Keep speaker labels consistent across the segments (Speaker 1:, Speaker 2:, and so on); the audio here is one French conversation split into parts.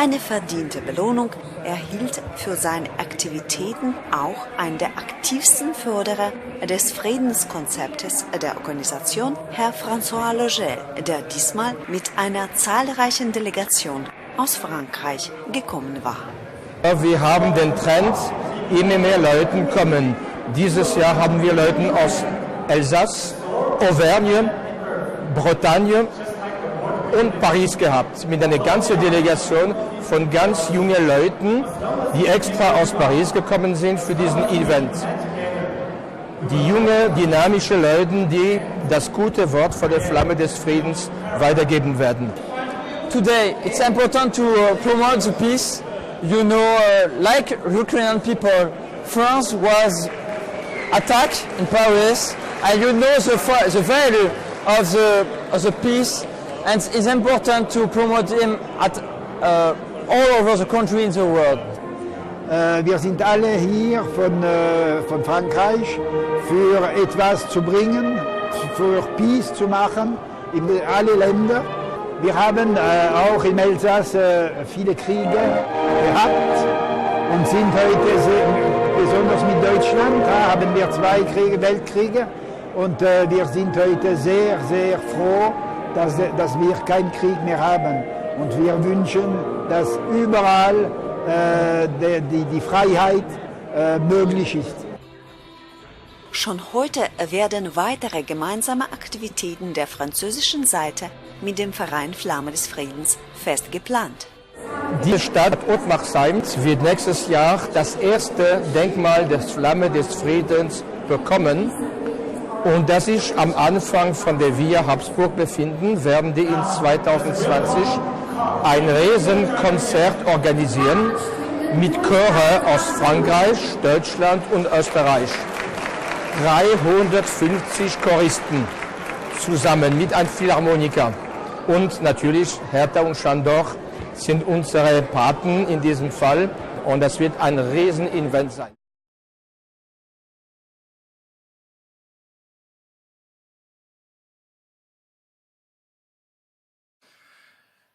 Speaker 1: Eine verdiente Belohnung erhielt für seine Aktivitäten auch einer der aktivsten Förderer des Friedenskonzeptes der Organisation, Herr François Logel, der diesmal mit einer zahlreichen Delegation aus Frankreich gekommen war.
Speaker 2: Wir haben den Trend, immer mehr Leute kommen. Dieses Jahr haben wir Leute aus Elsass, Auvergne, Bretagne und Paris gehabt, mit einer ganzen Delegation von ganz jungen Leuten, die extra aus Paris gekommen sind für diesen Event. Die junge, dynamische Leute, die das gute Wort von der Flamme des Friedens weitergeben werden.
Speaker 3: Today, it's important to promote the peace. You know, like Ukrainian people, France was attacked in Paris, and you know the value of the peace, and it's important to promote him at all over the country in the world.
Speaker 4: Wir sind alle hier von Frankreich für etwas zu bringen, für Peace zu machen in alle Länder. Wir haben auch im Elsass viele Kriege gehabt und sind heute, besonders mit Deutschland, haben wir 2 Weltkriege und wir sind heute sehr, sehr froh, dass wir keinen Krieg mehr haben. Und wir wünschen, dass überall die Freiheit möglich ist.
Speaker 1: Schon heute werden weitere gemeinsame Aktivitäten der französischen Seite mit dem Verein Flamme des Friedens fest geplant.
Speaker 2: Die Stadt Ottmarsheim wird nächstes Jahr das erste Denkmal der Flamme des Friedens bekommen. Und das sich am Anfang von der Via Habsburg befinden, werden die in 2020 ein Riesenkonzert organisieren mit Chöre aus Frankreich, Deutschland und Österreich. 350 Choristen zusammen mit einem Philharmoniker. Und natürlich Hertha und Schandor sind unsere Paten in diesem Fall. Und das wird ein Riesenevent sein.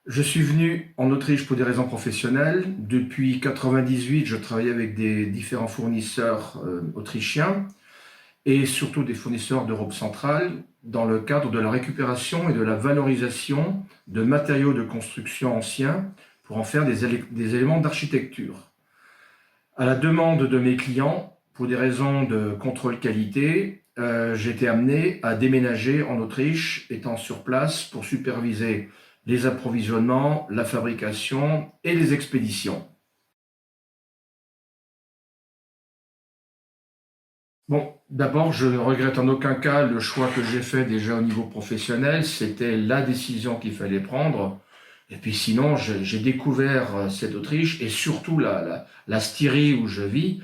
Speaker 5: Je suis venu en Autriche pour des raisons professionnelles. Depuis 1998, je travaillais avec des différents fournisseurs autrichiens et surtout des fournisseurs d'Europe centrale dans le cadre de la récupération et de la valorisation de matériaux de construction anciens pour en faire des éléments d'architecture. À la demande de mes clients, pour des raisons de contrôle qualité, j'ai été amené à déménager en Autriche, étant sur place pour superviser les approvisionnements, la fabrication et les expéditions. Bon, d'abord, je ne regrette en aucun cas le choix que j'ai fait déjà au niveau professionnel. C'était la décision qu'il fallait prendre. Et puis sinon, j'ai découvert cette Autriche et surtout la Styrie où je vis.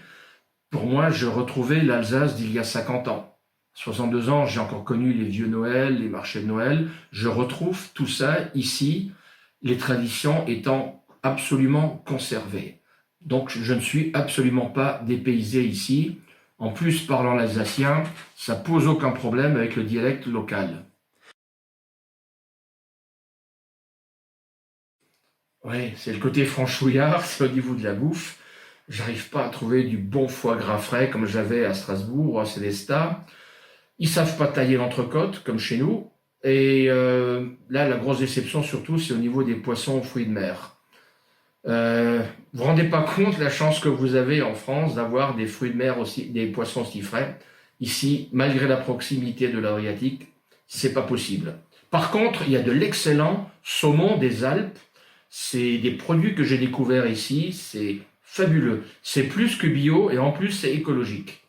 Speaker 5: Pour moi, je retrouvais l'Alsace d'il y a 50 ans. 62 ans, j'ai encore connu les vieux Noël, les marchés de Noël. Je retrouve tout ça ici, les traditions étant absolument conservées. Donc, je ne suis absolument pas dépaysé ici. En plus, parlant l'alsacien, ça pose aucun problème avec le dialecte local. Oui, c'est le côté franchouillard, c'est au niveau de la bouffe. J'arrive pas à trouver du bon foie gras frais comme j'avais à Strasbourg ou à Célestat. Ils savent pas tailler l'entrecôte, comme chez nous. Et là, la grosse déception, surtout, c'est au niveau des poissons aux fruits de mer. Vous vous rendez pas compte la chance que vous avez en France d'avoir des fruits de mer aussi, des poissons aussi frais. Ici, malgré la proximité de l'Adriatique, c'est pas possible. Par contre, il y a de l'excellent saumon des Alpes. C'est des produits que j'ai découverts ici. C'est fabuleux. C'est plus que bio et en plus, c'est écologique.